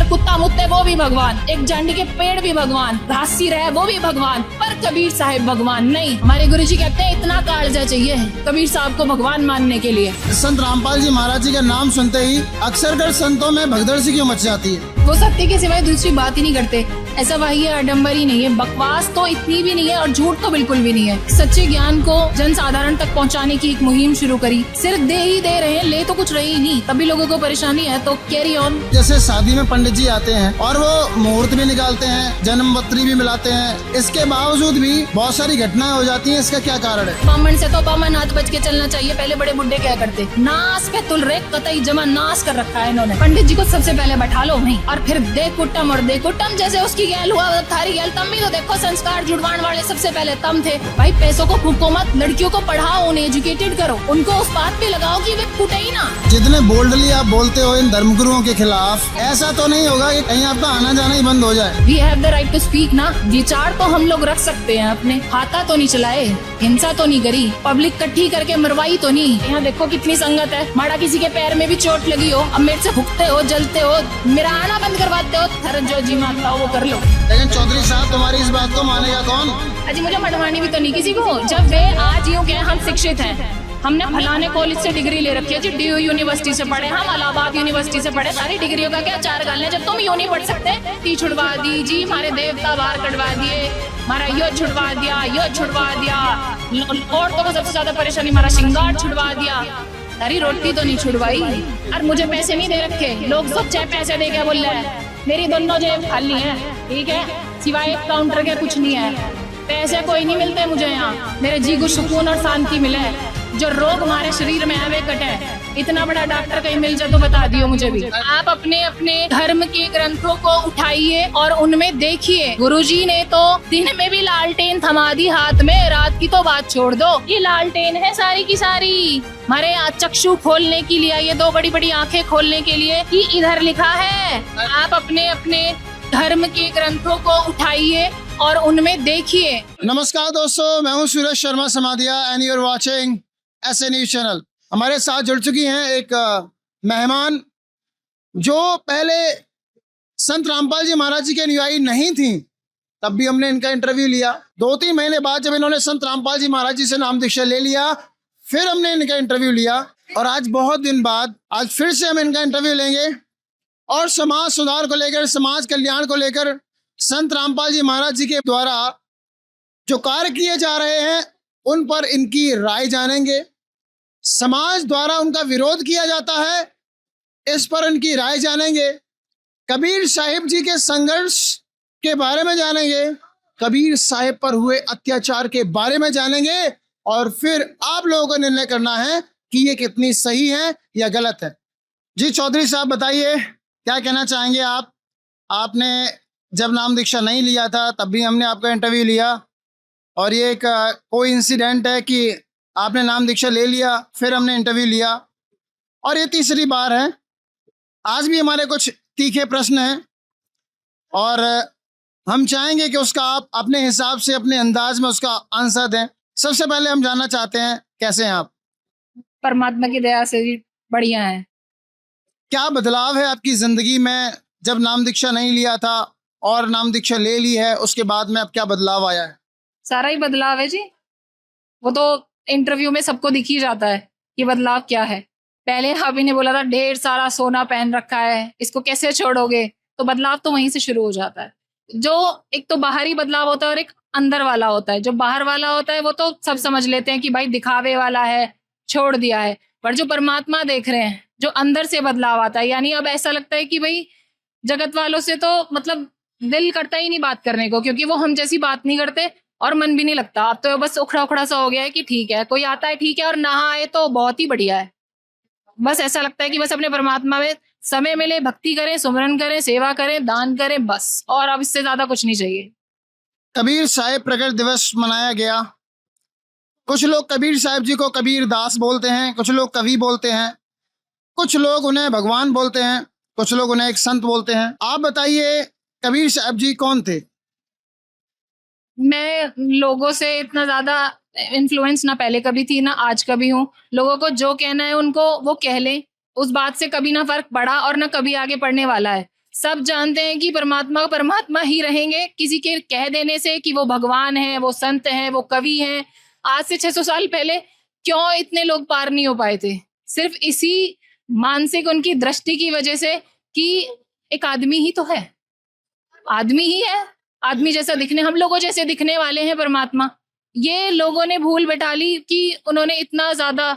अगर कुत्ता मुत्ते वो भी भगवान, एक जांडी के पेड़ भी भगवान, घासी रहे वो भी भगवान, पर कबीर साहिब भगवान नहीं। हमारे गुरुजी कहते हैं इतना कालजा चाहिए कबीर साहब को भगवान मानने के लिए। संत रामपाल जी महाराज जी का नाम सुनते ही अक्सर कर संतों में भगदड़ सी क्यों मच जाती है? वो सत्य के सिवाय दूसरी बात ही नहीं करते। ऐसा वही है, आडम्बर ही नहीं है, बकवास तो इतनी भी नहीं है और झूठ तो बिल्कुल भी नहीं है। सच्चे ज्ञान को जन साधारण तक पहुंचाने की एक मुहिम शुरू करी। सिर्फ दे ही दे रहे हैं, ले तो कुछ रही ही नहीं, तभी लोगों को परेशानी है। तो कैरी ऑन। जैसे शादी में पंडित जी आते हैं और वो मुहूर्त भी निकालते हैं, जन्म पत्री भी मिलाते हैं, इसके बावजूद भी बहुत सारी घटनाएं हो जाती हैं। इसका क्या कारण है? बामन से तो बामन हाथ बच के चलना चाहिए। पहले बड़े बुड्ढे क्या करते, नाश पे तुल रे कतई जमा नाश कर रखा है इन्होंने। पंडित जी को सबसे पहले बैठा लो वहीं और फिर दे कुटम और दे कुटम। जैसे उसकी गैल हुआ थारी गैल, तम भी तो देखो संस्कार जुड़वाण वाले सबसे पहले तम थे। भाई पैसों को फूको मत, लड़कियों को पढ़ाओ, उन्हें एजुकेटेड करो, उनको उस बात पे लगाओ कि वे कुटे ही ना। जितने बोल्डली आप बोलते हो इन धर्मगुरुओं के खिलाफ, ऐसा तो नहीं होगा कि कहीं आपका आना जाना ही बंद हो जाए? We have the right to speak ना। विचार तो हम लोग रख सकते हैं अपने, हाथा तो नहीं चलाए, हिंसा तो नहीं करी, पब्लिक इकट्ठी करके मरवाई तो नहीं। यहाँ देखो कितनी संगत है, माड़ा किसी के पैर में भी चोट लगी हो, अब मेरे से भुगते हो, जलते हो, मेरा आना बंद करवाते हो, थर जो जी मांगता हो वो कर लो। लेकिन चौधरी साहब तुम्हारी इस बात को मानेगा कौन? अजी मुझे मरवानी भी तो नहीं किसी को। जब वे आज यूँ कहें हम शिक्षित हैं, हमने फलाने कॉलेज से डिग्री ले रखी है जी, DU यूनिवर्सिटी से पढ़े, हम इलाहाबाद यूनिवर्सिटी से पढ़े, सारी डिग्रियों का क्या चार गाल है। जब तुम यूं नहीं पढ़ सकते, ती छुड़वा दी जी, हमारे देवता बाहर कटवा दिए, हमारा यो छुड़वा दिया, यो छुड़वा दिया, औरतों को सबसे ज्यादा परेशानी हमारा श्रृंगार छुड़वा दिया, सारी रोटी तो नहीं छुड़वाई। और मुझे पैसे नहीं दे रखे, लोग सब चाहे पैसे दे के बोल रहे हैं, मेरी दोनों जेब खाली है, ठीक है, सिवाय एक काउंटर के कुछ नहीं है, पैसे कोई नहीं मिलते मुझे यहाँ, मेरे जी को सुकून और शांति मिले, जो रोग हमारे शरीर में है वे कटे। इतना बड़ा डॉक्टर कहीं मिल जाए तो बता दियो मुझे भी। आप अपने अपने धर्म के ग्रंथों को उठाइए और उनमें देखिए। गुरुजी ने तो दिन में भी लालटेन थमा दी हाथ में, रात की तो बात छोड़ दो, ये लालटेन है सारी की सारी हमारे चक्षु खोलने के लिए, ये दो बड़ी बड़ी आंखें खोलने के लिए कि इधर लिखा है। आप अपने अपने धर्म के ग्रंथों को उठाइए और उनमें देखिए। नमस्कार दोस्तों, मैं हूँ Suraj Sharma Samadhiya and you are watching ऐसे न्यूज चैनल। हमारे साथ जुड़ चुकी हैं एक मेहमान जो पहले संत रामपाल जी महाराज जी के अनुयायी नहीं थी, तब भी हमने इनका इंटरव्यू लिया। 2-3 महीने बाद जब इन्होंने संत रामपाल जी महाराज जी से नाम दीक्षा ले लिया, फिर हमने इनका इंटरव्यू लिया और आज बहुत दिन बाद आज फिर से हम इनका इंटरव्यू लेंगे और समाज सुधार को लेकर, समाज कल्याण को लेकर, संत रामपाल जी महाराज जी के द्वारा जो कार्य किए जा रहे हैं उन पर इनकी राय जानेंगे। समाज द्वारा उनका विरोध किया जाता है, इस पर इनकी राय जानेंगे। कबीर साहिब जी के संघर्ष के बारे में जानेंगे, कबीर साहिब पर हुए अत्याचार के बारे में जानेंगे और फिर आप लोगों को निर्णय करना है कि ये कितनी सही है या गलत है। जी चौधरी साहब बताइए, क्या कहना चाहेंगे आप? आपने जब नाम दीक्षा नहीं लिया था तब भी हमने आपका इंटरव्यू लिया और ये एक कोई इंसिडेंट है कि आपने नाम दीक्षा ले लिया, फिर हमने इंटरव्यू लिया और ये तीसरी बार है। आज भी हमारे कुछ तीखे प्रश्न हैं और हम चाहेंगे कि उसका आप अपने हिसाब से, अपने अंदाज में उसका आंसर दें। सबसे पहले हम जानना चाहते हैं, कैसे हैं आप? परमात्मा की दया से जी बढ़िया है। क्या बदलाव है आपकी जिंदगी में जब नाम दीक्षा नहीं लिया था और नाम दीक्षा ले ली है, उसके बाद में अब क्या बदलाव आया है? सारा ही बदलाव है जी, वो तो इंटरव्यू में सबको दिख ही जाता है कि बदलाव क्या है। पहले अभी ने बोला था ढेर सारा सोना पहन रखा है, इसको कैसे छोड़ोगे, तो बदलाव तो वहीं से शुरू हो जाता है। जो एक तो बाहरी बदलाव होता है और एक अंदर वाला होता है। जो बाहर वाला होता है वो तो सब समझ लेते हैं कि भाई दिखावे वाला है, छोड़ दिया है, पर जो परमात्मा देख रहे हैं, जो अंदर से बदलाव आता है, यानी अब ऐसा लगता है कि भाई जगत वालों से तो मतलब दिल करता ही नहीं बात करने को, क्योंकि वो हम जैसी बात नहीं करते और मन भी नहीं लगता। अब तो बस उखड़ा उखड़ा सा हो गया है कि ठीक है, कोई आता है ठीक है और ना आए तो बहुत ही बढ़िया है। बस ऐसा लगता है कि बस अपने परमात्मा में समय मिले, भक्ति करें, सुमरन करें, सेवा करें, दान करें, बस, और अब इससे ज्यादा कुछ नहीं चाहिए। कबीर साहिब प्रकट दिवस मनाया गया। कुछ लोग कबीर साहिब जी को कबीर दास बोलते हैं, कुछ लोग कवि बोलते हैं, कुछ लोग उन्हें भगवान बोलते हैं, कुछ लोग उन्हें एक संत बोलते हैं। आप बताइए कबीर साहिब जी कौन थे? मैं लोगों से इतना ज्यादा इन्फ्लुएंस ना पहले कभी थी ना आज कभी हूँ। लोगों को जो कहना है उनको वो कह लें, उस बात से कभी ना फर्क पड़ा और ना कभी आगे पड़ने वाला है। सब जानते हैं कि परमात्मा परमात्मा ही रहेंगे। किसी के कह देने से कि वो भगवान है, वो संत है, वो कवि हैं, आज से 600 साल पहले क्यों इतने लोग पार नहीं हो पाए थे? सिर्फ इसी मानसिक उनकी दृष्टि की वजह से कि एक आदमी ही तो है, आदमी ही है, आदमी जैसा दिखने, हम लोगों जैसे दिखने वाले हैं परमात्मा। ये लोगों ने भूल बैठा ली कि उन्होंने इतना ज्यादा,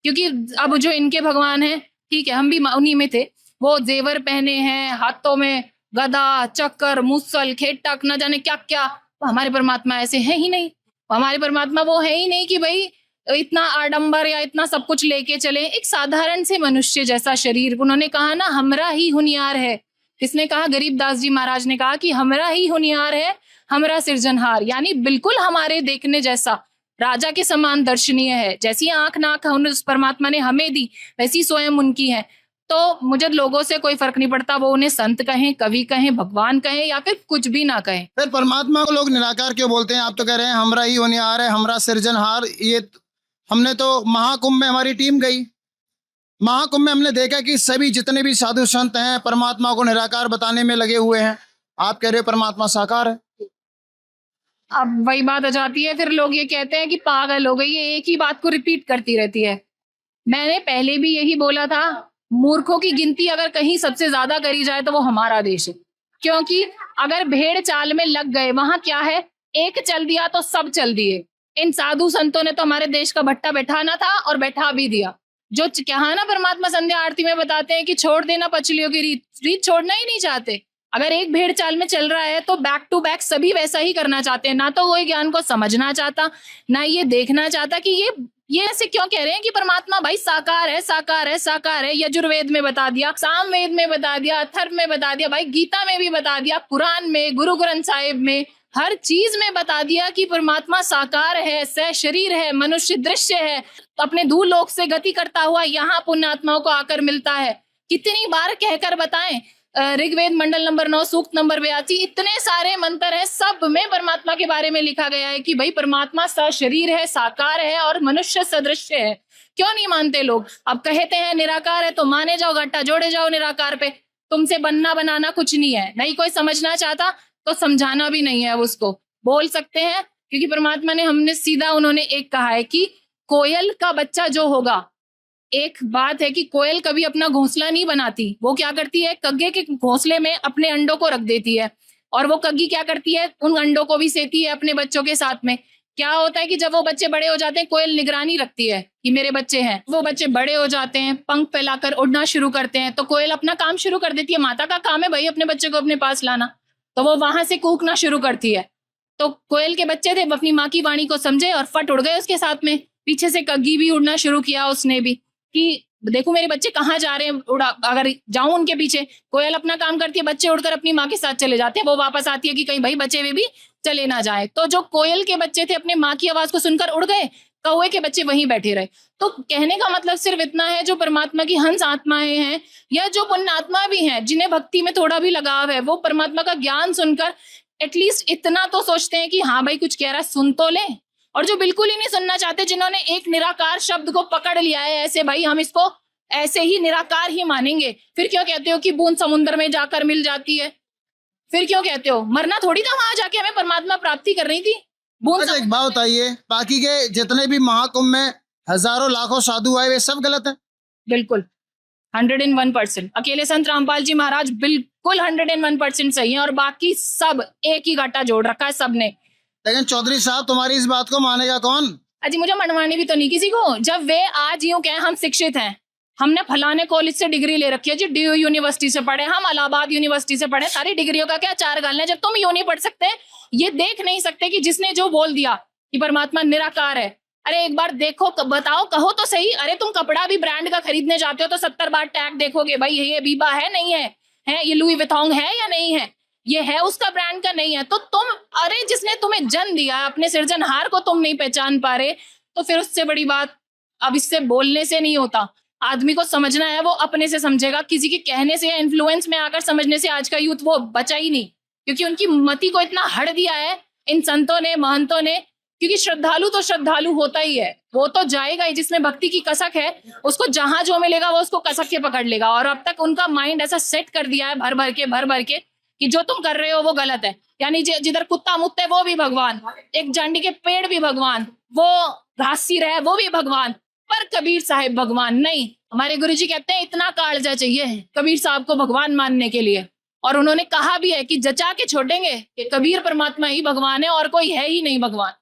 क्योंकि अब जो इनके भगवान हैं, ठीक है हम भी उन्हीं में थे, वो जेवर पहने हैं, हाथों में गदा चक्कर मुसल खेटक न जाने क्या क्या। तो हमारे परमात्मा ऐसे है ही नहीं। हमारे परमात्मा वो है ही नहीं कि भाई इतना आडंबर या इतना सब कुछ लेके चले। एक साधारण से मनुष्य जैसा शरीर। उन्होंने कहा ना हमरा ही हुनियार है। किसने कहा? गरीबदास जी महाराज ने कहा कि हमरा ही हुनियार है, हमरा सिरजनहार, यानी बिल्कुल हमारे देखने जैसा, राजा के समान दर्शनीय है। जैसी आंख नाक उस परमात्मा ने हमें दी वैसी स्वयं उनकी है। तो मुझे लोगों से कोई फर्क नहीं पड़ता, वो उन्हें संत कहें, कवि कहें, भगवान कहें या फिर कुछ भी ना कहें। फिर परमात्मा को लोग निराकार क्यों बोलते हैं? आप तो कह रहे हैं हमरा ही होनिहार है, हमरा सिरजनहार। ये हमने तो महाकुंभ में हमारी टीम गई, महाकुंभ में हमने देखा कि सभी जितने भी साधु संत हैं परमात्मा को निराकार बताने में लगे हुए हैं। आप कह रहे हो परमात्मा साकार है। अब वही बात आ जाती है, फिर लोग ये कहते हैं कि पागल हो गई, ये एक ही बात को रिपीट करती रहती है। मैंने पहले भी यही बोला था, मूर्खों की गिनती अगर कहीं सबसे ज्यादा करी जाए तो वो हमारा देश है। क्योंकि अगर भेड़ चाल में लग गए, वहां क्या है, एक चल दिया तो सब चल दिए। इन साधु संतों ने तो हमारे देश का भट्टा बैठाना था और बैठा भी दिया। जो क्या ना परमात्मा संध्या आरती में बताते हैं कि छोड़ देना पचलियों की रीत छोड़ना ही नहीं चाहते। अगर एक भेड़ चाल में चल रहा है तो बैक टू बैक सभी वैसा ही करना चाहते हैं। ना तो कोई ज्ञान को समझना चाहता, ना ये देखना चाहता कि ये ऐसे क्यों कह रहे हैं कि परमात्मा भाई साकार है, साकार है, साकार है। यजुर्वेद में बता दिया, सामवेद में बता दिया, अथर्व में बता दिया, भाई गीता में भी बता दिया, कुरान में, गुरु ग्रंथ साहिब में, हर चीज में बता दिया कि परमात्मा साकार है, सह शरीर है, मनुष्य दृश्य है, तो अपने धूलोक से गति करता हुआ यहाँ पुण्यात्माओं को आकर मिलता है। कितनी बार कहकर बताएं, ऋग्वेद मंडल नंबर 9 सूक्त नंबर 82, इतने सारे मंत्र हैं, सब में परमात्मा के बारे में लिखा गया है कि भाई परमात्मा सशरीर है, साकार है और मनुष्य सदृश्य है। क्यों नहीं मानते लोग? अब कहते हैं निराकार है तो माने जाओ, घाटा जोड़े जाओ निराकार पे। तुमसे बनना बनाना कुछ नहीं है। नहीं कोई समझना चाहता तो समझाना भी नहीं है, उसको बोल सकते हैं। क्योंकि परमात्मा ने, हमने सीधा, उन्होंने एक कहा है कि कोयल का बच्चा जो होगा, एक बात है कि कोयल कभी अपना घोंसला नहीं बनाती। वो क्या करती है, कग्गे के घोंसले में अपने अंडों को रख देती है, और वो कग्गी क्या करती है, उन अंडों को भी सेती है अपने बच्चों के साथ में। क्या होता है कि जब वो बच्चे बड़े हो जाते हैं, कोयल निगरानी रखती है कि मेरे बच्चे हैं। वो बच्चे बड़े हो जाते हैं, पंख फैलाकर उड़ना शुरू करते हैं, तो कोयल अपना काम शुरू कर देती है। माता का काम है भाई अपने बच्चे को अपने पास लाना, तो वो वहां से कूकना शुरू करती है। तो कोयल के बच्चे थे, अपनी माँ की वाणी को समझे और फट उड़ गए उसके साथ में। पीछे से कग्गी भी उड़ना शुरू किया उसने भी कि देखो मेरे बच्चे कहाँ जा रहे हैं, उड़ा, अगर जाऊं उनके पीछे। कोयल अपना काम करती है, बच्चे उड़कर अपनी माँ के साथ चले जाते हैं। वो वापस आती है कि कहीं भाई बचे हुए भी चले ना जाए। तो जो कोयल के बच्चे थे अपने माँ की आवाज को सुनकर उड़ गए, कौवे के बच्चे वहीं बैठे रहे। तो कहने का मतलब सिर्फ इतना है, जो परमात्मा की हंस आत्माएं हैं या जो पुण्यात्मा भी हैं, जिन्हें भक्ति में थोड़ा भी लगाव है, वो परमात्मा का ज्ञान सुनकर एटलीस्ट इतना तो सोचते हैं कि हाँ भाई कुछ कह रहा है, सुन तो ले। और जो बिल्कुल ही नहीं सुनना चाहते, जिन्होंने एक निराकार शब्द को पकड़ लिया है ऐसे, भाई हम इसको ऐसे ही निराकार ही मानेंगे, फिर क्यों कहते हो कि बूंद समुद्र में जाकर मिल जाती है? फिर क्यों कहते हो? मरना थोड़ी था वहां जाके, हमें परमात्मा प्राप्ति करनी थी। अच्छा एक बात बताइए, बाकी के जितने भी महाकुंभ में हजारों लाखों साधु आए, वे सब गलत है? बिल्कुल 101%। अकेले संत रामपाल जी महाराज बिल्कुल 101% सही है, और बाकी सब एक ही घाटा जोड़ रखा है सबने। लेकिन चौधरी साहब, तुम्हारी इस बात को मानेगा कौन? अजी मुझे मनवानी भी तो नहीं किसी को। जब वे आज यूं कहें हम शिक्षित हैं, हमने फलाने कॉलेज से डिग्री ले रखी है जी, DU यूनिवर्सिटी से पढ़े, हम इलाहाबाद यूनिवर्सिटी से पढ़े, सारी डिग्रियों का क्या चार गालना है? जब तुम यूं नहीं पढ़ सकते, ये देख नहीं सकते कि जिसने जो बोल दिया कि परमात्मा निराकार है, अरे एक बार देखो, बताओ, कहो तो सही। अरे तुम कपड़ा भी ब्रांड का खरीदने जाते हो तो 70 बार टैग देखोगे, भाई ये बीबा है नहीं है, ये लुई विथोंग है या नहीं है, ये है उसका ब्रांड का नहीं है। तो तुम, अरे जिसने तुम्हें जन्म दिया, अपने सिरजनहार को तुम नहीं पहचान पा रहे, तो फिर उससे बड़ी बात अब इससे बोलने से नहीं होता। आदमी को समझना है, वो अपने से समझेगा। किसी के कहने से या इन्फ्लुएंस में आकर समझने से आज का यूथ वो बचा ही नहीं, क्योंकि उनकी मति को इतना हड़ दिया है इन संतों ने, महंतों ने, क्योंकि श्रद्धालु तो श्रद्धालु होता ही है, वो तो जाएगा ही, जिसमें भक्ति की कसक है उसको जहां जो मिलेगा वो उसको कसक के पकड़ लेगा। और अब तक उनका माइंड ऐसा सेट कर दिया है भर भर के कि जो तुम कर रहे हो वो गलत है। यानी जिधर कुत्ता मुत्ते वो भी भगवान, एक जांडी के पेड़ भी भगवान, वो घासी रहे वो भी भगवान, पर कबीर साहिब भगवान नहीं। हमारे गुरुजी कहते हैं इतना कालजा चाहिए कबीर साहब को भगवान मानने के लिए। और उन्होंने कहा भी है कि जचा के छोड़ेंगे कि कबीर परमात्मा ही भगवान है और कोई है ही नहीं भगवान।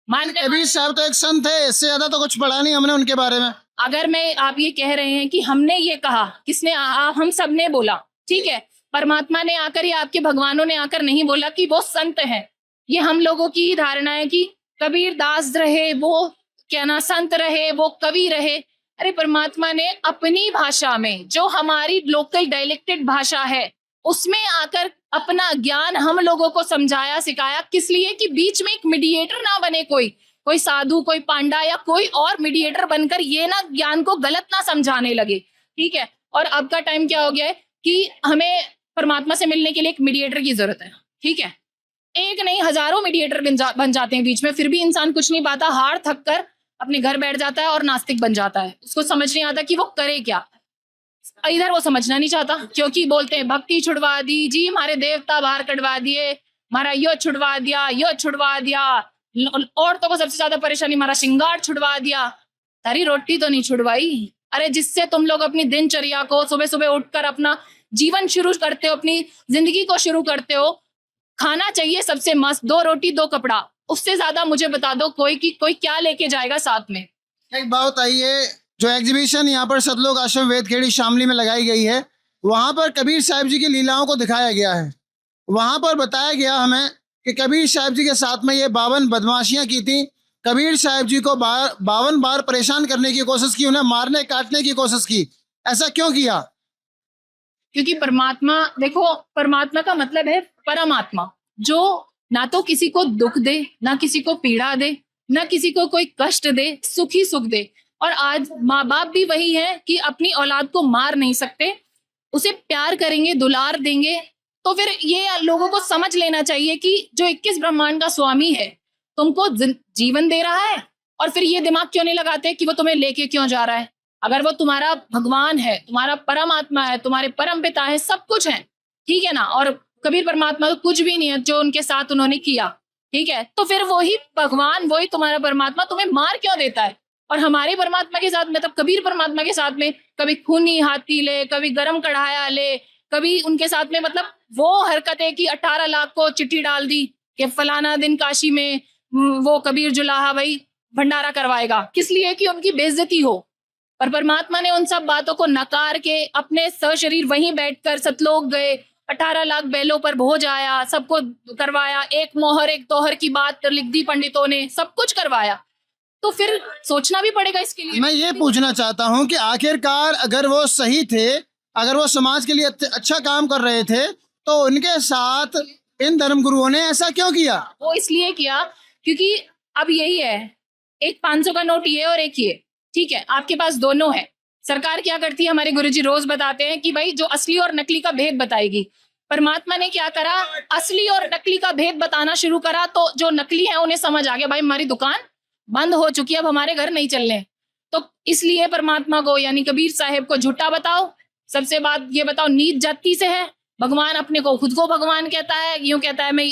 मानते कबीर साहब तो एक संत है, इससे ज्यादा तो कुछ पढ़ा नहीं हमने उनके बारे में। अगर मैं आप ये कह रहे हैं कि हमने ये कहा, किसने हम सब ने बोला, ठीक है, परमात्मा ने आकर या आपके भगवानों ने आकर नहीं बोला कि वो संत है। ये हम लोगों की ही धारणा है कि कबीर दास रहे, वो क्या ना संत रहे, वो कवि रहे। अरे परमात्मा ने अपनी भाषा में, जो हमारी लोकल डायलेक्टेड भाषा है, उसमें आकर अपना ज्ञान हम लोगों को समझाया सिखाया। किस लिए? कि बीच में एक मीडिएटर ना बने, कोई साधु, कोई पांडा या कोई और मीडिएटर बनकर ये ना ज्ञान को गलत ना समझाने लगे, ठीक है। और अब का टाइम क्या हो गया है कि हमें परमात्मा से मिलने के लिए एक मीडिएटर की जरूरत है, ठीक है। एक नहीं हजारों मीडिएटर बन जाते हैं बीच में, फिर भी इंसान कुछ नहीं पाता, हार थक कर अपने घर बैठ जाता है और नास्तिक बन जाता है। उसको समझ नहीं आता कि वो करे क्या। इधर वो समझना नहीं चाहता, क्योंकि बोलते हैं भक्ति छुड़वा दी जी, हमारे देवता बाहर कटवा दिए, हमारा यो छुड़वा दिया, यो छुड़वा दिया। औरतों को सबसे ज्यादा परेशानी, हमारा श्रृंगार छुड़वा दिया। तारी रोटी तो नहीं छुड़वाई। अरे जिससे तुम लोग अपनी दिनचर्या को सुबह सुबह उठकर अपना जीवन शुरू करते हो, अपनी जिंदगी को शुरू करते हो, खाना चाहिए सबसे मस्त, 2 रोटी 2 कपड़ा। उससे ज्यादा मुझे बता दो कोई क्या लेके जाएगा साथ में। एक बात आई है, जो एग्जीबिशन यहाँ पर सतलोक आश्रम वेदखेड़ी शामली में लगाई गई है, वहाँ पर कबीर साहिब जी की लीलाओं को दिखाया गया है। वहाँ पर बताया गया हमें कि कबीर साहिब जी के साथ में ये 52 बदमाशियाँ की थी। कबीर साहिब जी को 52 बार परेशान करने की कोशिश की, उन्हें मारने काटने की कोशिश की। ऐसा क्यों किया? क्योंकि परमात्मा, देखो परमात्मा का मतलब है परमात्मा, जो ना तो किसी को दुख दे, ना किसी को पीड़ा दे, ना किसी को कोई कष्ट दे, सुखी सुख दे। और आज माँ बाप भी वही है कि अपनी औलाद को मार नहीं सकते, उसे प्यार करेंगे, दुलार देंगे। तो फिर ये लोगों को समझ लेना चाहिए कि जो 21 ब्रह्मांड का स्वामी है तुमको जीवन दे रहा है, और फिर ये दिमाग क्यों नहीं लगाते कि वो तुम्हें लेके क्यों जा रहा है। अगर वो तुम्हारा भगवान है, तुम्हारा परमात्मा है, तुम्हारे परम पिता है, सब कुछ है, ठीक है ना। और कबीर परमात्मा तो कुछ भी नहीं है जो उनके साथ उन्होंने किया, ठीक है। तो फिर वही भगवान, वही तुम्हारा परमात्मा तुम्हें मार क्यों देता है। और हमारे परमात्मा के साथ, मतलब कबीर परमात्मा के साथ में कभी खूनी हाथी ले, कभी गरम कढ़ाया ले, कभी उनके साथ में मतलब वो हरकत है कि 18 लाख को चिट्ठी डाल दी कि फलाना दिन काशी में वो कबीर जुलाहा भाई भंडारा करवाएगा, किस लिए? कि उनकी बेइज्जती हो। पर परमात्मा ने उन सब बातों को नकार के अपने सशरीर वहीं बैठकर सतलोक गए, 18 लाख बैलों पर भोज आया, सबको करवाया, एक मोहर एक तोहर की बात लिख दी पंडितों ने, सब कुछ करवाया। तो फिर सोचना भी पड़ेगा इसके लिए। मैं ये पूछना चाहता हूँ कि आखिरकार अगर वो सही थे, अगर वो समाज के लिए अच्छा काम कर रहे थे, तो उनके साथ इन धर्मगुरुओं ने ऐसा क्यों किया? वो इसलिए किया क्योंकि अब यही है, एक 500 का नोट ये और एक ये, ठीक है, आपके पास दोनों है। सरकार क्या करती है, हमारे गुरुजी रोज बताते हैं कि भाई जो असली और नकली का भेद बताएगी। परमात्मा ने क्या करा, असली और नकली का भेद बताना शुरू करा, तो जो नकली है उन्हें समझ आ गया भाई हमारी दुकान बंद हो चुकी है, अब हमारे घर नहीं चलने। तो इसलिए परमात्मा को यानी कबीर साहिब को झूठा बताओ। सबसे बात ये बताओ, नीच जाति से है, भगवान अपने को खुद को भगवान कहता है, यूं कहता है मैं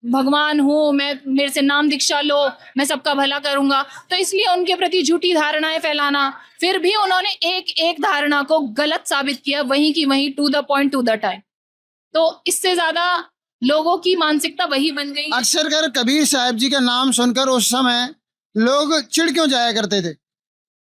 भगवान हूँ, मैं मेरे से नाम दीक्षा लो, मैं सबका भला करूंगा। तो इसलिए उनके प्रति झूठी धारणाएं फैलाना, फिर भी उन्होंने एक एक धारणा को गलत साबित किया, वहीं की वहीं, to the point to the time. तो इससे ज्यादा लोगों की मानसिकता वही बन गई। अक्सर कर कबीर साहिब जी का नाम सुनकर उस समय लोग चिढ़ क्यों जाया करते थे?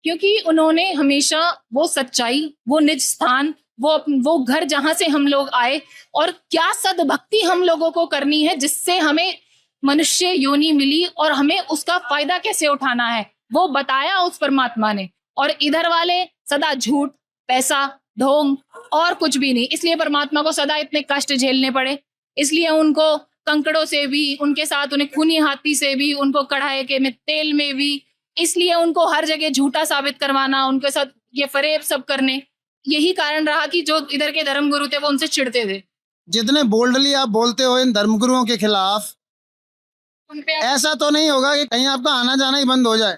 क्योंकि उन्होंने हमेशा वो सच्चाई, वो निज स्थान, वो घर जहां से हम लोग आए, और क्या सद्भक्ति हम लोगों को करनी है जिससे हमें मनुष्य योनि मिली और हमें उसका फायदा कैसे उठाना है, वो बताया उस परमात्मा ने। और इधर वाले सदा झूठ, पैसा, ढोंग और कुछ भी नहीं। इसलिए परमात्मा को सदा इतने कष्ट झेलने पड़े, इसलिए उनको कंकड़ों से भी, उनके साथ उन्हें खूनी हाथी से भी, उनको कढ़ाई के में तेल में भी, इसलिए उनको हर जगह झूठा साबित करवाना, उनके साथ ये फरेब सब करने, यही कारण रहा कि जो इधर के धर्मगुरु थे वो उनसे चिढ़ते थे। जितने बोल्डली आप बोलते हो इन धर्मगुरुओं के खिलाफ, उन पे ऐसा तो नहीं होगा कि कहीं आपका आना जाना ही बंद हो जाए?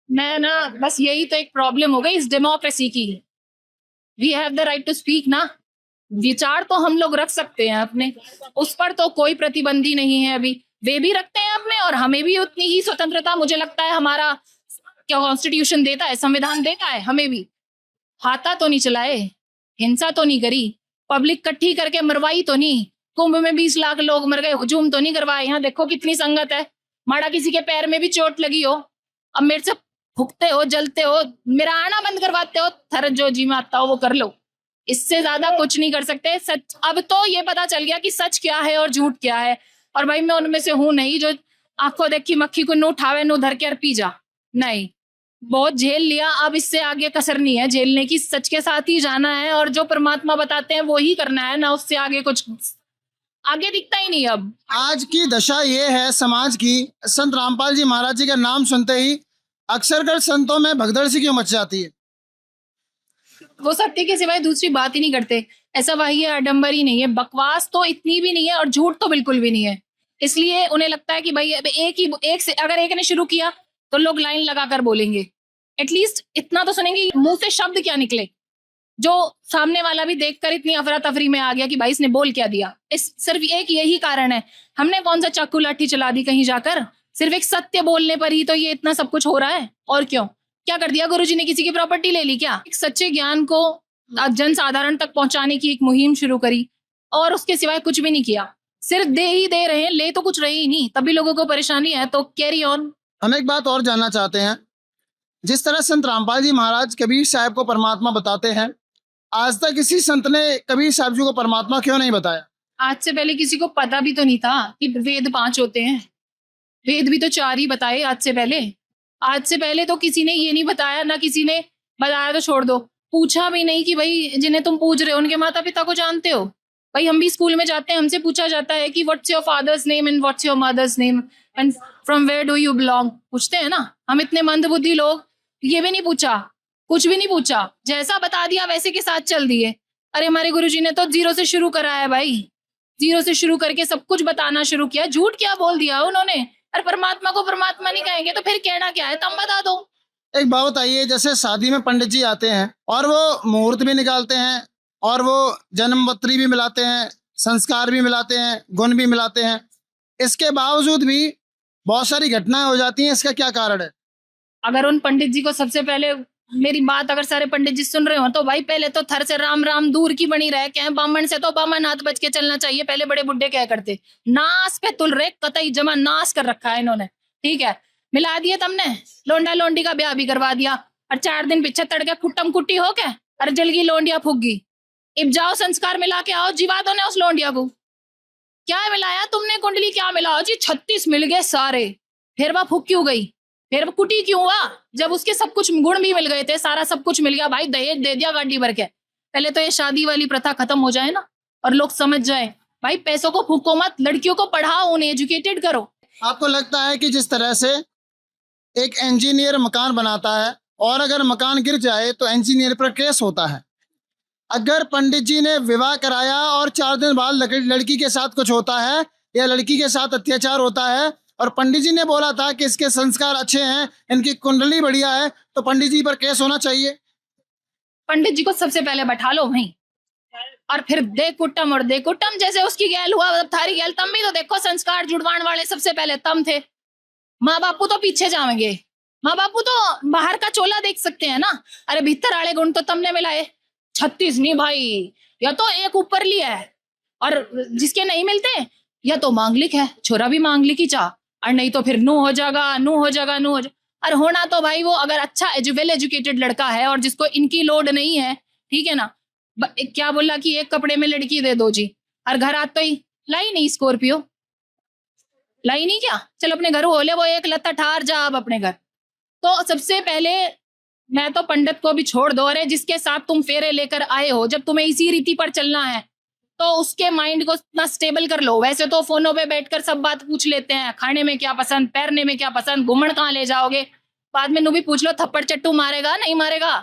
मैं ना बस यही तो एक प्रॉब्लम हो गई इस डेमोक्रेसी की। We have the right to speak ना, विचार तो हम लोग रख सकते हैं अपने, उस पर तो कोई प्रतिबंधी नहीं है अभी। वे भी रखते हैं अपने और हमें भी उतनी ही स्वतंत्रता मुझे लगता है हमारा क्या कॉन्स्टिट्यूशन देता है, संविधान देता है हमें भी। हाथा तो नहीं चलाए, हिंसा तो नहीं करी, पब्लिक इकट्ठी करके मरवाई तो नहीं, कुंभ में 20 लाख लोग मर गए, हुजूम तो नहीं करवाए। यहाँ देखो कितनी संगत है, माड़ा किसी के पैर में भी चोट लगी हो, अब मेरे से फुकते हो, जलते हो, मेरा आना बंद करवाते हो, थर जो जी में आता हो वो कर लो। इससे ज्यादा कुछ नहीं कर सकते। सच अब तो ये पता चल गया कि सच क्या है और झूठ क्या है। और भाई मैं उनमें से हूं नहीं जो आंखों देखी मक्खी को नू उठावे नू धर के और पी जा, नहीं। बहुत झेल लिया, अब इससे आगे कसर नहीं है झेलने की, सच के साथ ही जाना है और जो परमात्मा बताते हैं वो ही करना है ना, उससे आगे कुछ आगे दिखता ही नहीं। अब आज की दशा ये है समाज की, संत रामपाल जी महाराज जी का नाम सुनते ही अक्सर कर संतों में भगदड़ सी क्यों मच जाती है? वो सत्य के सिवाय दूसरी बात ही नहीं करते। ऐसा वही है, आडंबर ही नहीं है, बकवास तो इतनी भी नहीं है और झूठ तो बिल्कुल भी नहीं है। इसलिए उन्हें लगता है कि भाई अब एक से अगर एक ने शुरू किया तो लोग लाइन लगाकर बोलेंगे, एटलीस्ट इतना तो सुनेंगे मुंह से शब्द क्या निकले, जो सामने वाला भी देखकर इतनी अफरा तफरी में आ गया कि भाई इसने बोल क्या दिया। इस सिर्फ एक यही कारण है, हमने कौन सा चाकू लाठी चला दी कहीं जाकर, सिर्फ एक सत्य बोलने पर ही तो ये इतना सब कुछ हो रहा है। और क्यों, क्या कर दिया गुरुजी ने, किसी की प्रॉपर्टी ले ली क्या? एक सच्चे ज्ञान को जन साधारण तक पहुंचाने की एक मुहिम शुरू करी और उसके सिवाय कुछ भी नहीं किया, सिर्फ दे ही दे रहे हैं, ले तो कुछ रहे ही नहीं, तभी लोगों को परेशानी है। तो कैरी ऑन। हम एक बात और जानना चाहते हैं, जिस तरह संत रामपाल जी महाराज कबीर साहब को परमात्मा बताते हैं, आज तक किसी संत ने कबीर साहब जी को परमात्मा क्यों नहीं बताया? आज से पहले किसी को पता भी तो नहीं था कि वेद 5 होते हैं, वेद भी तो 4 ही बताए आज से पहले। आज से पहले तो किसी ने ये नहीं बताया, ना किसी ने बताया तो छोड़ दो, पूछा भी नहीं कि भाई जिन्हें तुम पूछ रहे हो उनके माता पिता को जानते हो? भाई हम भी स्कूल में जाते हैं, हमसे पूछा जाता है कि what's your father's name and what's your mother's name and from where do you belong, पूछते हैं ना। हम इतने मंदबुद्धि लोग, ये भी नहीं पूछा, कुछ भी नहीं पूछा, जैसा बता दिया वैसे के साथ चल दिए। अरे हमारे गुरुजी ने तो 0 से शुरू करा है भाई, 0 से शुरू करके सब कुछ बताना शुरू किया। झूठ क्या बोल दिया उन्होंने? अरे परमात्मा को परमात्मा नहीं कहेंगे तो फिर कहना क्या है, तुम बता दो। एक बात बताइए, जैसे शादी में पंडित जी आते हैं और वो मुहूर्त भी निकालते हैं और वो जन्मपत्री भी मिलाते हैं, संस्कार भी मिलाते हैं, गुण भी मिलाते हैं, इसके बावजूद भी बहुत सारी घटनाएं हो जाती हैं, इसका क्या कारण है? अगर उन पंडित जी को सबसे पहले मेरी बात अगर सारे पंडित जी सुन रहे हो तो भाई पहले तो थर से राम राम दूर की बनी रहे, क्या बामन से तो बामन हाथ बच के चलना चाहिए। पहले बड़े बुड्ढे क्या करते, नास पे तुल रहे, कतई जमा नाश कर रखा है इन्होंने, ठीक है। मिला दिए तुमने, लोंडा लोंडी का ब्याह भी करवा दिया और 4 दिन पीछे तड़के फुट्टम कुट्टी हो के अरे जलगी लोंडिया फूक। इब जाओ संस्कार मिला के आओ, जीवा दो ने उस लोंडिया को। क्या मिलाया तुमने कुंडली, क्या मिला जी? 36 मिल गए सारे, फिर वह फूक क्यों गई, फिर कुटी क्यों हुआ? जब उसके सब कुछ गुण भी मिल गए थे, सारा सब कुछ मिल गया, भाई दहेज दे दिया गाड़ी भर के। पहले तो ये शादी वाली प्रथा खत्म हो जाए ना और लोग समझ जाए, भाई पैसों को फूको मत, लड़कियों को पढ़ाओ, उन्हें एजुकेटेड करो। आपको लगता है कि जिस तरह से एक इंजीनियर मकान बनाता है और अगर मकान गिर जाए तो इंजीनियर पर केस होता है, अगर पंडित जी ने विवाह कराया और 4 दिन बाद लड़की के साथ कुछ होता है या लड़की के साथ अत्याचार होता है और पंडित जी ने बोला था कि इसके संस्कार अच्छे हैं, इनकी कुंडली बढ़िया है, तो पंडित जी पर केस होना चाहिए? पंडित जी को सबसे पहले बैठा लो वहीं और फिर दे कुटम और दे कुटम, जैसे उसकी गैल हुआ थारी गैल, तम भी तो देखो संस्कार जुड़वाण वाले सबसे पहले तम थे। माँ बापू तो पीछे जाएंगे, माँ बापू तो बाहर का चोला देख सकते हैं ना, अरे भीतर वाले गुण तो तुमने मिलाए। 36 नहीं भाई, या तो एक ऊपर लिया है और जिसके नहीं मिलते या तो मांगलिक है, छोरा भी मांगलिक ही चाह, और नहीं तो फिर नू हो जाएगा, नू हो जाएगा, नू हो जाएगा। और होना तो भाई वो अगर अच्छा वेल एजुकेटेड लड़का है और जिसको इनकी लोड नहीं है, ठीक है ना। क्या बोला कि एक कपड़े में लड़की दे दो जी, और घर आते ही लाई नहीं स्कॉर्पियो, लाई नहीं, क्या चल अपने घर हो ले, वो एक लत्ता ठार जा अब अपने घर। तो सबसे पहले मैं तो पंडित को भी छोड़ दो, अरे जिसके साथ तुम फेरे लेकर आए हो, जब तुम्हें इसी रीति पर चलना है तो उसके माइंड को इतना स्टेबल कर लो। वैसे तो फोनों पे बैठकर सब बात पूछ लेते हैं, खाने में क्या पसंद, पहनने में क्या पसंद, घूमन कहाँ ले जाओगे, बाद में नू भी पूछ लो थप्पड़ चट्टू मारेगा नहीं मारेगा।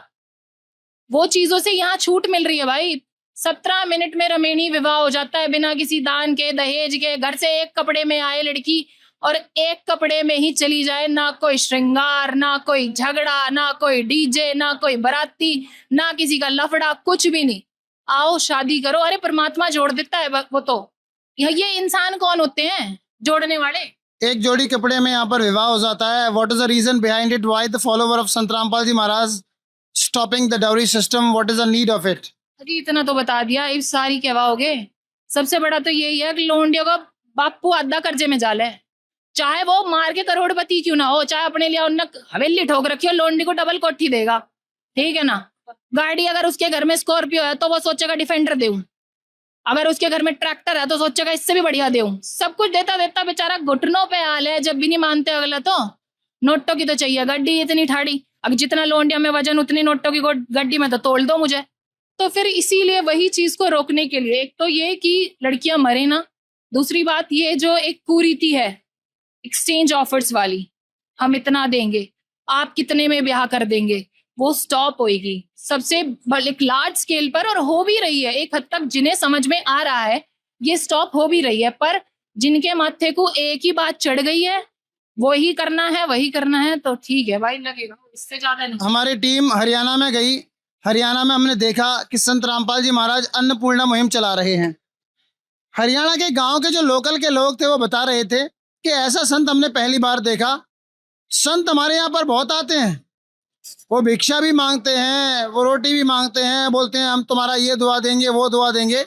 वो चीजों से यहाँ छूट मिल रही है भाई। 17 मिनट में रमेणी विवाह हो जाता है बिना किसी दान के, दहेज के। घर से एक कपड़े में आए लड़की और एक कपड़े में ही चली जाए, ना कोई श्रृंगार, ना कोई झगड़ा, ना कोई डीजे, ना कोई बाराती, ना किसी का लफड़ा, कुछ भी नहीं। आओ शादी करो। अरे परमात्मा जोड़ देता है वो तो, ये इंसान कौन होते हैं जोड़ने वाले? एक जोड़ी कपड़े में यहाँ पर विवाह हो जाता है। What is the reason behind it? Why the follower of Sant Rampal ji Maharaj stopping the dowry system? What is the need of it? अरे इतना तो बता दिया, इस सारी क्या होगे। सबसे बड़ा तो यही है कि लोंडियों का बापू आधा कर्जे में जाले, चाहे वो मार के करोड़पति क्यों ना हो, चाहे अपने लिए उन्होंने हवेली ठोक रखी हो, लोंडी को डबल कोठी देगा, ठीक है ना। गाड़ी अगर उसके घर में स्कॉर्पियो है तो वो सोचेगा डिफेंडर देऊं, अगर उसके घर में ट्रैक्टर है तो सोचेगा इससे भी बढ़िया देऊं। सब कुछ देता देता बेचारा घुटनों पे हाल है। जब भी नहीं मानते अगला तो नोटों की तो चाहिए गड्डी इतनी ठाड़ी, अब जितना लोंडिया में वजन उतनी नोटों की गड्डी में तो तोड़ दो मुझे। तो फिर इसीलिए वही चीज को रोकने के लिए, एक तो ये कि लड़कियां मरे ना, दूसरी बात ये जो एक कुरीति है एक्सचेंज ऑफर्स वाली, हम इतना देंगे आप कितने में ब्याह कर देंगे, वो स्टॉप होएगी सबसे एक लार्ज स्केल पर, और हो भी रही है एक हद तक। जिन्हें समझ में आ रहा है ये स्टॉप हो भी रही है, पर जिनके माथे को एक ही बात चढ़ गई है वही करना है वही करना है, तो ठीक है भाई लगेगा, इससे ज्यादा नहीं। हमारी टीम हरियाणा में गई। हरियाणा में हमने देखा कि संत रामपाल जी महाराज अन्नपूर्णा मुहिम चला रहे हैं। हरियाणा के गांव के जो लोकल के लोग थे वो बता रहे थे कि ऐसा संत हमने पहली बार देखा। संत हमारे यहाँ पर बहुत आते हैं, वो भिक्षा भी मांगते हैं, वो रोटी भी मांगते हैं, बोलते हैं हम तुम्हारा ये दुआ देंगे वो दुआ देंगे।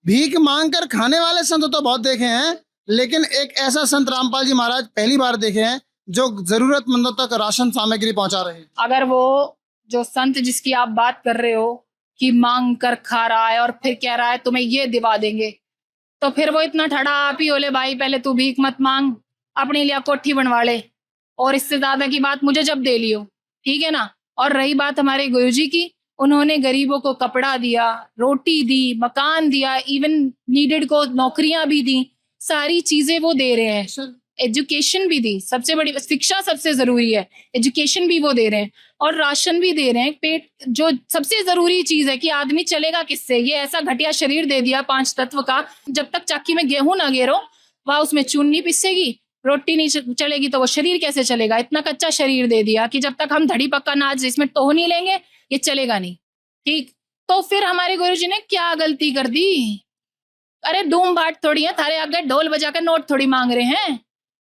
भीख मांग कर खाने वाले संत तो बहुत देखे हैं, लेकिन एक ऐसा संत रामपाल जी महाराज पहली बार देखे हैं जो जरूरतमंदों तक राशन सामग्री पहुंचा रहे हैं। अगर वो जो संत जिसकी आप बात कर रहे हो कि मांग कर खा रहा है और फिर कह रहा है तुम्हें ये दिवा देंगे, तो फिर वो इतना ठड़ा आप ही बोले भाई पहले तू भीख मत मांग, अपने लिए कोठी बनवा ले, और इससे ज्यादा की बात मुझे जब दे लियो, ठीक है ना। और रही बात हमारे गुरुजी की, उन्होंने गरीबों को कपड़ा दिया, रोटी दी, मकान दिया, इवन नीडेड को नौकरियां भी दी, सारी चीजें वो दे रहे हैं, एजुकेशन भी दी, सबसे बड़ी शिक्षा सबसे जरूरी है, एजुकेशन भी वो दे रहे हैं, और राशन भी दे रहे हैं। पेट जो सबसे जरूरी चीज है कि आदमी चलेगा किससे, ये ऐसा घटिया शरीर दे दिया 5 तत्व का, जब तक चाकी में गेहूं ना गेरो वह उसमें चून नहीं पिसेगी, रोटी नहीं चलेगी तो वो शरीर कैसे चलेगा। इतना कच्चा शरीर दे दिया कि जब तक हम धड़ी पक्का अनाज इसमें टोह नहीं लेंगे ये चलेगा नहीं, ठीक। तो फिर हमारे गुरुजी ने क्या गलती कर दी? अरे धूम बाट थोड़ी है, थारे आगे ढोल बजा कर नोट थोड़ी मांग रहे हैं,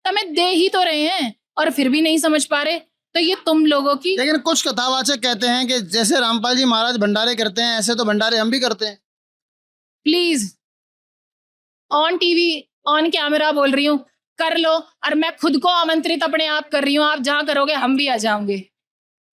हमें दे ही तो रहे हैं और फिर भी नहीं समझ पा रहे। तो ये तुम लोगों की, लेकिन कुछ कथावाचक कहते हैं कि जैसे रामपाल जी महाराज भंडारे करते हैं ऐसे तो भंडारे हम भी करते हैं। Please on TV on camera बोल रही हूँ, कर लो, और मैं खुद को आमंत्रित अपने आप कर रही हूँ, आप जहां करोगे हम भी आ जाओगे।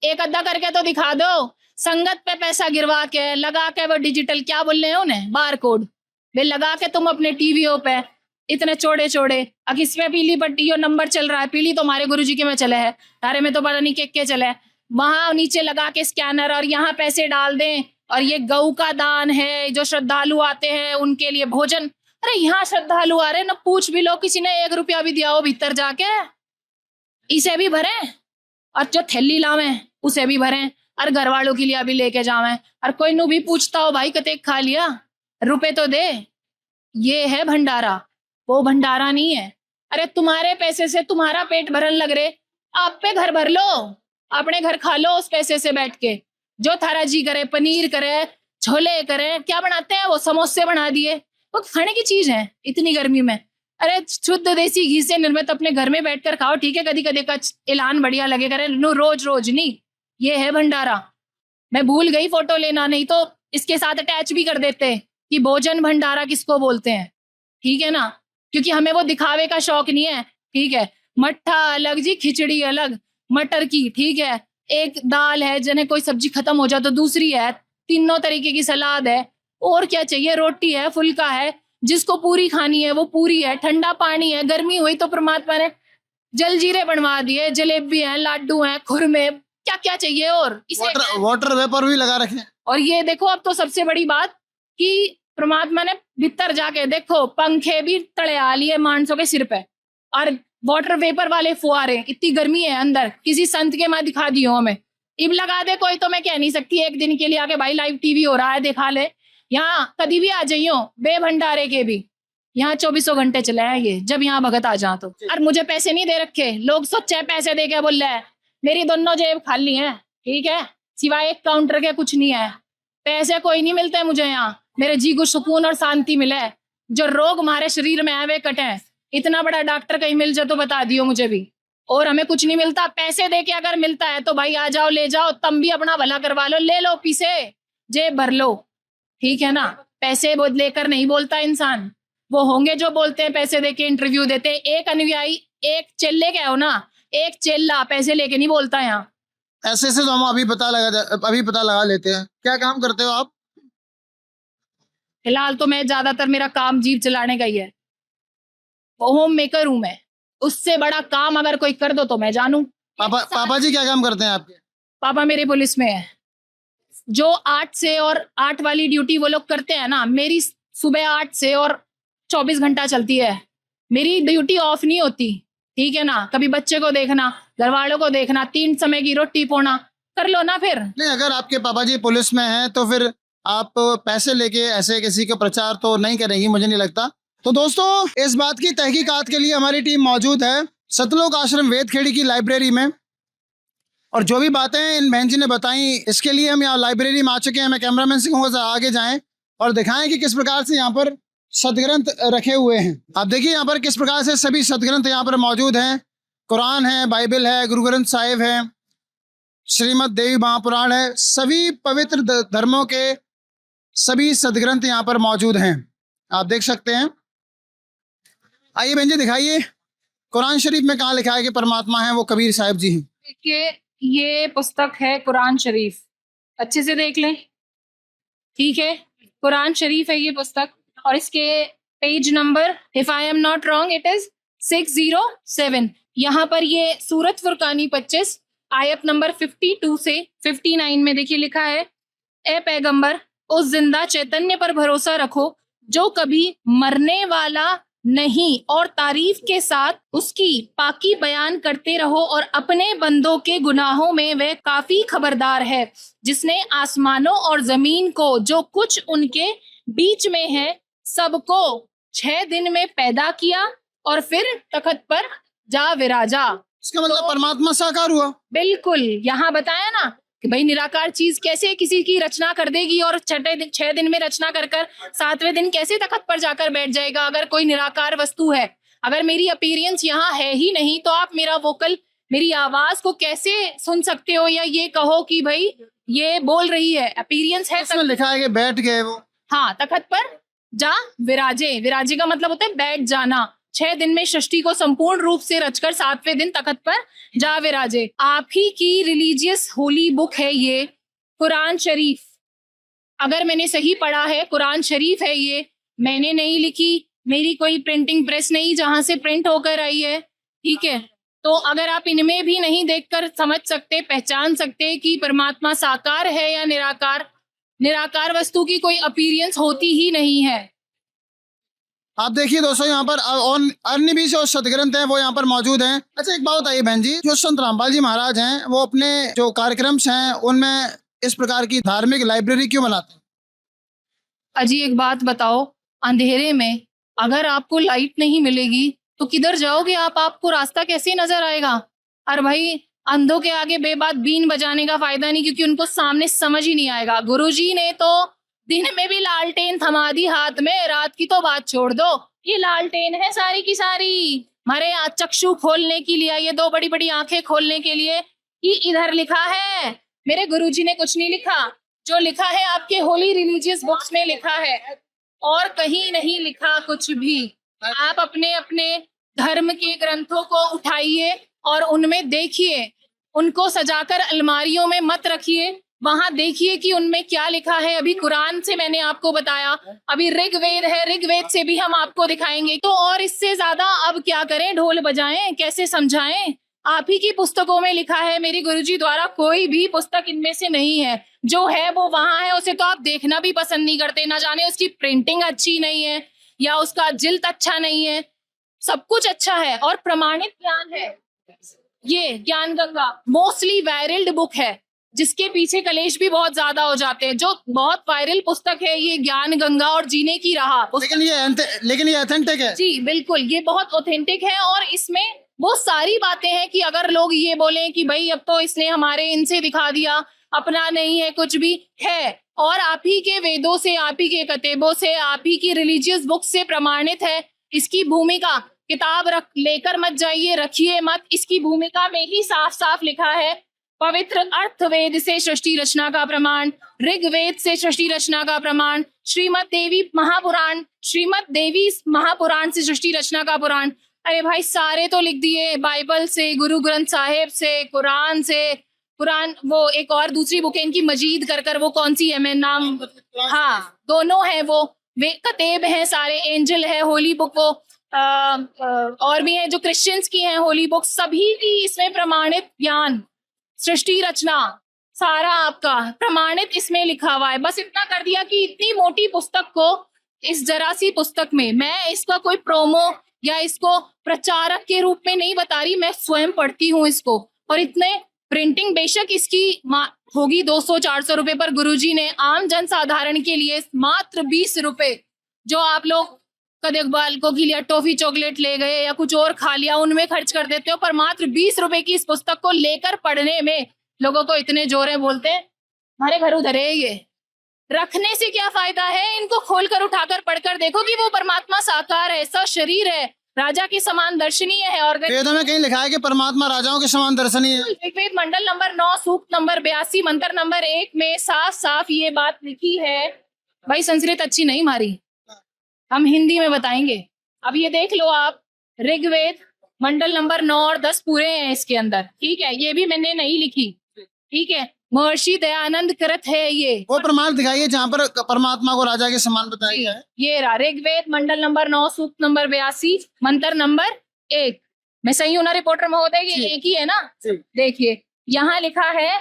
एक अद्धा करके तो दिखा दो, संगत पे पैसा गिरवा के लगा के वो डिजिटल क्या बोल रहे हैं उन्हें, बार कोड वे लगा के तुम अपने टीवीओ पे इतने चौड़े चौड़े, अब इसमें पीली पट्टी यो नंबर चल रहा है, पीली तो हमारे गुरुजी के में चले है, तारे में तो पता नहीं के चले है, वहां नीचे लगा के स्कैनर और यहाँ पैसे डाल दें, और ये गऊ का दान है, जो श्रद्धालु आते हैं उनके लिए भोजन। अरे यहाँ श्रद्धालु आ रहे ना, पूछ भी लो किसी ने 1 रुपया भी दिया हो भीतर जाके, इसे भी भरे, और जो थैली लावे उसे भी भरे, और घर वालों के लिए भी लेके जावे, और कोई नु भी पूछता हो भाई कते खा लिया, रुपए तो दे। ये है भंडारा, वो भंडारा नहीं है। अरे तुम्हारे पैसे से तुम्हारा पेट भरन लग रहे, आप पे घर भर लो, अपने घर खा लो उस पैसे से बैठ के, जो थारा जी करे, पनीर करे, छोले करे, क्या बनाते हैं वो, समोसे बना दिए, वो खाने की चीज है इतनी गर्मी में। अरे शुद्ध देसी घी से निर्मित अपने घर में बैठकर खाओ, ठीक है, कभी कभी का ऐलान बढ़िया लगे करे, नो रोज रोज नहीं। ये है भंडारा। मैं भूल गई फोटो लेना, नहीं तो इसके साथ अटैच भी कर देते कि भोजन भंडारा किसको बोलते हैं, ठीक है ना, क्योंकि हमें वो दिखावे का शौक नहीं है, ठीक है। मट्ठा अलग जी, खिचड़ी अलग, मटर की, ठीक है, एक दाल है, जने कोई सब्जी खत्म हो जाए तो दूसरी है, तीनों तरीके की सलाद है, और क्या चाहिए, रोटी है, फुल्का है, जिसको पूरी खानी है वो पूरी है, ठंडा पानी है, गर्मी हुई तो परमात्मा ने जलजीरे बनवा दिए, जलेबी है, लाडू है, खुरमे, क्या क्या चाहिए, और इसे वाटर वेपर भी लगा रखे। और ये देखो अब तो सबसे बड़ी बात कि परमात्मा ने भीतर जाके देखो पंखे भी तड़े आ लिए मानसों के सिर पे, और वाटर वेपर वाले फुहारे, इतनी गर्मी है अंदर, किसी संत के मैं दिखा दियो हमें, इब लगा दे कोई, तो मैं कह नहीं सकती एक दिन के लिए आके भाई लाइव टीवी हो रहा है दिखा ले, यहाँ कभी भी आ जाइयो बे भंडारे के भी, यहाँ 24 घंटे चले हैं ये, जब यहाँ भगत आ जा तो। और मुझे पैसे नहीं दे रखे, लोग सोचे पैसे दे के बोल रहे हैं, मेरी दोनों जेब खाली है, ठीक है, सिवाय एक काउंटर के कुछ नहीं है। पैसे कोई नहीं मिलते मुझे यहाँ, मेरे जी को सुकून और शांति मिले। जो रोग हमारे शरीर में है वे कटे। इतना बड़ा डॉक्टर कहीं मिल जाए तो बता दियो मुझे भी। और हमें कुछ नहीं मिलता, पैसे दे के अगर मिलता है तो भाई आ जाओ, ले जाओ, तुम भी अपना भला करवा लो, ले लो पीसे, जेब भर लो, ठीक है ना। पैसे लेकर नहीं बोलता इंसान, वो होंगे जो बोलते हैं पैसे देके इंटरव्यू देते हैं। एक अनुयायी, एक चेले क्या हो ना, एक चेला पैसे लेके नहीं बोलता यहाँ। ऐसे से तो हम अभी पता लगा लेते हैं। क्या काम करते हो आप? फिलहाल तो मैं ज्यादातर, मेरा काम जीप चलाने का ही है, होम मेकर हूं मैं। उससे बड़ा काम अगर कोई कर दो तो मैं जानू। पापा जी क्या काम करते हैं आपके? पापा मेरे पुलिस में है। जो 8 से और 8 वाली ड्यूटी वो लोग करते हैं ना, मेरी सुबह 8 से और 24 घंटा चलती है। मेरी ड्यूटी ऑफ नहीं होती, ठीक है ना। कभी बच्चे को देखना, घर वालों को देखना, 3 समय की रोटी पोना कर लो ना। फिर नहीं, अगर आपके पापा जी पुलिस में हैं तो फिर आप पैसे लेके ऐसे किसी का प्रचार तो नहीं करेंगी, मुझे नहीं लगता। तो दोस्तों, इस बात की तहकीकात के लिए हमारी टीम मौजूद है सतलोक आश्रम वेदखेड़ी की लाइब्रेरी में। और जो भी बातें इन बहन जी ने बताई, इसके लिए हम यहाँ लाइब्रेरी में आ चुके हैं। मैं कैमरामैन से कहूँगा आगे जाएं और दिखाएं कि किस प्रकार से यहाँ पर सदग्रंथ रखे हुए हैं। आप देखिए यहाँ पर किस प्रकार से सभी सदग्रंथ यहाँ पर मौजूद हैं। कुरान है, बाइबल है, गुरु ग्रंथ साहिब है, श्रीमद देवी महापुराण है, सभी पवित्र धर्मों के सभी सदग्रंथ यहाँ पर मौजूद हैं, आप देख सकते हैं। आइए बहन जी दिखाइए, कुरान शरीफ में कहाँ लिखा है कि परमात्मा है वो कबीर साहिब जी हैं? देखिए, ये पुस्तक है कुरान शरीफ, अच्छे से देख लें, ठीक है। कुरान शरीफ है ये पुस्तक, और इसके page number, if I am not wrong, it is 607। यहाँ पर ये सूरत फुरकानी 25 आयत नंबर 52 से 59 में देखिए लिखा है, ए पैगंबर, उस जिंदा चैतन्य पर भरोसा रखो जो कभी मरने वाला नहीं, और तारीफ के साथ उसकी पाकी बयान करते रहो, और अपने बंदों के गुनाहों में वह काफी खबरदार है, जिसने आसमानों और जमीन को जो कुछ उनके बीच में है सबको 6 दिन में पैदा किया और फिर तखत पर जा विराजा। इसका मतलब परमात्मा साकार हुआ। बिल्कुल, यहाँ बताया ना कि भाई निराकार चीज कैसे किसी की रचना कर देगी और 6 दिन में रचना कर 7वें दिन कैसे तखत पर जाकर बैठ जाएगा अगर कोई निराकार वस्तु है। अगर मेरी अपीयरेंस यहाँ है ही नहीं तो आप मेरा वोकल, मेरी आवाज को कैसे सुन सकते हो, या ये कहो कि भाई ये बोल रही है, अपीयरेंस है। इसमें लिखा है कि बैठ गए वो। हाँ, तखत पर जा विराजे, विराजे का मतलब होता है बैठ जाना। 6 दिन में सृष्टि को संपूर्ण रूप से रचकर 7वें दिन तखत पर जा विराजे। आप ही की रिलीजियस होली बुक है ये कुरान शरीफ। अगर मैंने सही पढ़ा है, कुरान शरीफ है ये, मैंने नहीं लिखी, मेरी कोई प्रिंटिंग प्रेस नहीं जहां से प्रिंट होकर आई है, ठीक है। तो अगर आप इनमें भी नहीं देखकर समझ सकते, पहचान सकते कि परमात्मा साकार है या निराकार, निराकार वस्तु की कोई अपीयरेंस होती ही नहीं है। आप देखिए दोस्तों, यहाँ पर अन्य भी जो सदग्रंथ हैं वो यहाँ पर मौजूद हैं। अच्छा, एक बात बताइए बहन जी, जो संत रामपाल जी महाराज हैं वो अपने जो कार्यक्रम हैं उनमें इस प्रकार की धार्मिक लाइब्रेरी क्यों बनाते हैं? अजी एक बात बताओ, अंधेरे में अगर आपको लाइट नहीं मिलेगी तो किधर जाओगे आप? आपको रास्ता कैसे नजर आएगा? और भाई अंधों के आगे बेबात बीन बजाने का फायदा नहीं, क्योंकि उनको सामने समझ ही नहीं आएगा। गुरुजी ने तो दिन में भी लालटेन थमा दी हाथ में, रात की तो बात छोड़ दो। ये लालटेन है सारी की सारी हमारे चक्षु खोलने के लिए, ये 2 बड़ी बड़ी आंखें खोलने के लिए कि इधर लिखा है। मेरे गुरुजी ने कुछ नहीं लिखा, जो लिखा है आपके होली रिलीजियस बुक्स में लिखा है, और कहीं नहीं लिखा कुछ भी। आप अपने अपने धर्म के ग्रंथों को उठाइए और उनमें देखिए, उनको सजाकर अलमारियों में मत रखिए, वहां देखिए कि उनमें क्या लिखा है। अभी कुरान से मैंने आपको बताया, अभी ऋग्वेद है, ऋग्वेद से भी हम आपको दिखाएंगे। तो और इससे ज्यादा अब क्या करें, ढोल बजाएं, कैसे समझाएं? आप ही की पुस्तकों में लिखा है, मेरी गुरुजी द्वारा कोई भी पुस्तक इनमें से नहीं है। जो है वो वहां है, उसे तो आप देखना भी पसंद नहीं करते। ना जाने उसकी प्रिंटिंग अच्छी नहीं है या उसका जिल्द अच्छा नहीं है, सब कुछ अच्छा है और प्रमाणित ज्ञान है। ये ज्ञान गंगा मोस्टली वायरल्ड बुक है, जिसके पीछे कलेश भी बहुत ज्यादा हो जाते हैं। जो बहुत वायरल पुस्तक है ये ज्ञान गंगा और जीने की राह। लेकिन ये ऑथेंटिक है। जी बिल्कुल, ये बहुत ऑथेंटिक है और इसमें वो सारी बातें हैं कि अगर लोग ये बोलें कि भाई अब तो इसने हमारे इनसे दिखा दिया, अपना नहीं है, कुछ भी है, और आप ही के वेदों से, आप ही के कतेबों से, आप ही की रिलीजियस बुक से प्रमाणित है। इसकी भूमिका, किताब लेकर मत जाइए, रखिए मत, इसकी भूमिका में ही साफ साफ लिखा है पवित्र अर्थवेद से सृष्टि रचना का प्रमाण, ऋग्वेद से सृष्टि रचना का प्रमाण, श्रीमद् देवी महापुराण से सृष्टि रचना का पुराण। अरे भाई सारे तो लिख दिए, बाइबल से, गुरु ग्रंथ साहिब से, कुरान, वो एक और दूसरी बुक है इनकी मजीद कर वो कौन सी है, मैं नाम, हाँ दोनों है वो, वे कतेब हैं सारे, एंजल है, होली बुक, वो और भी है जो क्रिश्चियंस की हैं होली बुक, सभी की इसमें प्रमाणित ज्ञान, सृष्टि रचना सारा आपका प्रमाणित इसमें लिखा हुआ है। बस इतना कर दिया कि इतनी मोटी पुस्तक को इस जरा सी पुस्तक में, मैं इसका कोई प्रोमो या इसको प्रचारक के रूप में नहीं बता रही, मैं स्वयं पढ़ती हूँ इसको, और इतने प्रिंटिंग बेशक इसकी होगी 200-400 रुपए, पर गुरुजी ने आम जन साधारण के लिए मात्र 20 रुपए, जो आप लोग कद इकबाल को के लिए टॉफी चॉकलेट ले गए या कुछ और खा लिया उनमें खर्च कर देते हो, पर मात्र 20 रुपए की इस पुस्तक को लेकर पढ़ने में लोगों को इतने जोरे बोलते हैं हमारे घर उधर है। ये रखने से क्या फायदा है, इनको खोलकर उठाकर पढ़कर देखो कि वो परमात्मा साकार है, सशरीर है, राजा के समान दर्शनीय है। और वेदों में कहीं लिखा है कि परमात्मा राजाओं के समान दर्शनीय है। ऋग्वेद मंडल नंबर 9 सूक्त नंबर 82 मंत्र नंबर 1 में साफ साफ ये बात लिखी है। भाई संस्कृत अच्छी नहीं मारी, हम हिंदी में बताएंगे। अब ये देख लो आप, ऋग्वेद मंडल नंबर 9 और 10 पूरे हैं इसके अंदर, ठीक है, ये भी मैंने नहीं लिखी, ठीक है, महर्षि दयानंद कृत है ये। वो प्रमाण दिखाइए जहाँ पर परमात्मा को राजा के समान बताया गया है। ये रहा ऋग्वेद मंडल नंबर 9 सूक्त नंबर 82 मंत्र नंबर 1। मैं सही हूं ना रिपोर्टर महोदय, ये एक ही है ना? देखिए यहाँ लिखा है,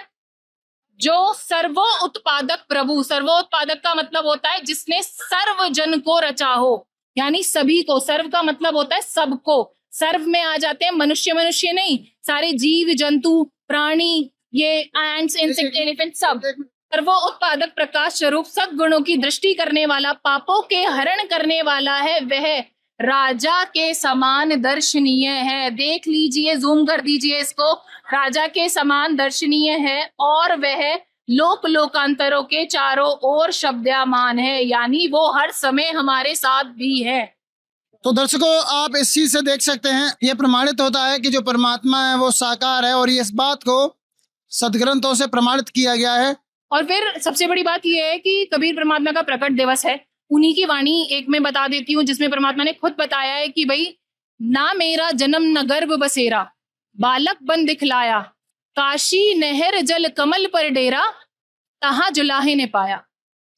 जो सर्वो उत्पादक प्रभु, सर्वो उत्पादक का मतलब होता है जिसने सर्व जन को रचा हो, यानी सभी को, सर्व का मतलब होता है सबको, सर्व में आ जाते हैं मनुष्य नहीं, सारे जीव जंतु प्राणी, ये एंड्स इंसेक्ट एलिफेंट सब। सर्वो उत्पादक प्रकाश स्वरूप सद्गुणों की दृष्टि करने वाला, पापों के हरण करने वाला है, वह राजा के समान दर्शनीय है। देख लीजिए, जूम कर दीजिए इसको, राजा के समान दर्शनीय है और वह लोक लोकांतरों के चारों ओर शब्दमान है, यानी वो हर समय हमारे साथ भी है। तो दर्शकों आप इस चीज से देख सकते हैं, ये प्रमाणित होता है कि जो परमात्मा है वो साकार है, और ये इस बात को सदग्रंथों से प्रमाणित किया गया है। और फिर सबसे बड़ी बात यह है कि कबीर परमात्मा का प्रकट दिवस है, उन्हीं की वाणी एक मैं बता देती हूँ, जिसमें परमात्मा ने खुद बताया है कि भाई ना मेरा जन्म न गर्भ बसेरा, बालक बन दिखलाया, काशी नहर जल कमल पर डेरा, तहां जुलाहे ने पाया।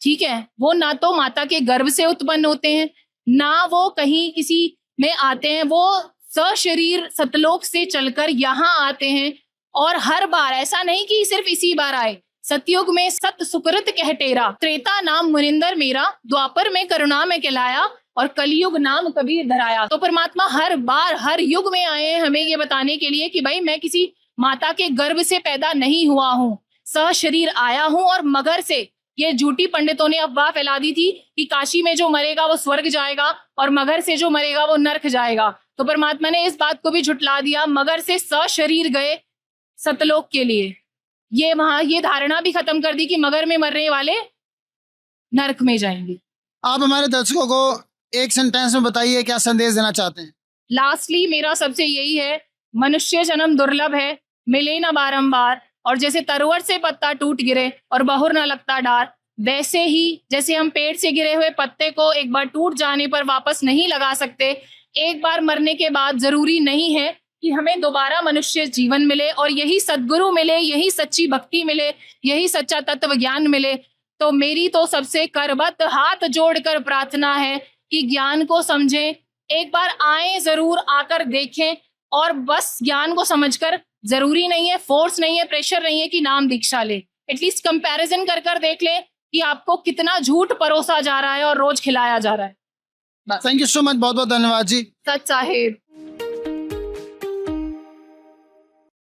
ठीक है, वो ना तो माता के गर्भ से उत्पन्न होते हैं, ना वो कहीं किसी में आते हैं, वो सशरीर सतलोक से चलकर यहाँ आते हैं। और हर बार ऐसा नहीं कि सिर्फ इसी बार आए, सतयुग में सत सुकृत कह टेरा, त्रेता नाम मुनिंदर मेरा, द्वापर में करुणा में कहलाया, और कलयुग नाम कबीर धराया। तो परमात्मा हर बार हर युग में आए हैं हमें ये बताने के लिए कि भाई मैं किसी माता के गर्भ से पैदा नहीं हुआ हूँ, सशरीर आया हूँ। और मगर से ये झूठी पंडितों ने अफवाह फैला दी थी कि काशी में जो मरेगा वो स्वर्ग जाएगा और मगर से जो मरेगा वो नरक जाएगा। तो परमात्मा ने इस बात को भी झुटला दिया, मगर से सशरीर गए सतलोक के लिए, ये वहां ये धारणा भी खत्म कर दी कि मगर में मरने वाले नरक में जाएंगे। आप हमारे दर्शकों को एक सेंटेंस में बताइए क्या संदेश देना चाहते हैं। लास्टली मेरा सबसे यही है, मनुष्य जन्म दुर्लभ है, मिले ना बारंबार, और जैसे तरवर से पत्ता टूट गिरे और बहुर ना लगता डार, वैसे ही जैसे हम पेड़ से गिरे हुए पत्ते को एक बार टूट जाने पर वापस नहीं लगा सकते, एक बार मरने के बाद जरूरी नहीं है कि हमें दोबारा मनुष्य जीवन मिले और यही सद्गुरु मिले, यही सच्ची भक्ति मिले, यही सच्चा तत्व ज्ञान मिले। तो मेरी तो सबसे करबद्ध हाथ जोड़कर प्रार्थना है कि ज्ञान को समझें, एक बार आए, जरूर आकर देखें, और बस ज्ञान को समझकर, जरूरी नहीं है, फोर्स नहीं है, प्रेशर नहीं है कि नाम दीक्षा ले, एटलीस्ट कंपैरिजन कर कर देख ले कि आपको कितना झूठ परोसा जा रहा है और रोज खिलाया जा रहा है। थैंक यू सो मच, बहुत बहुत धन्यवाद जी। सच साहेब।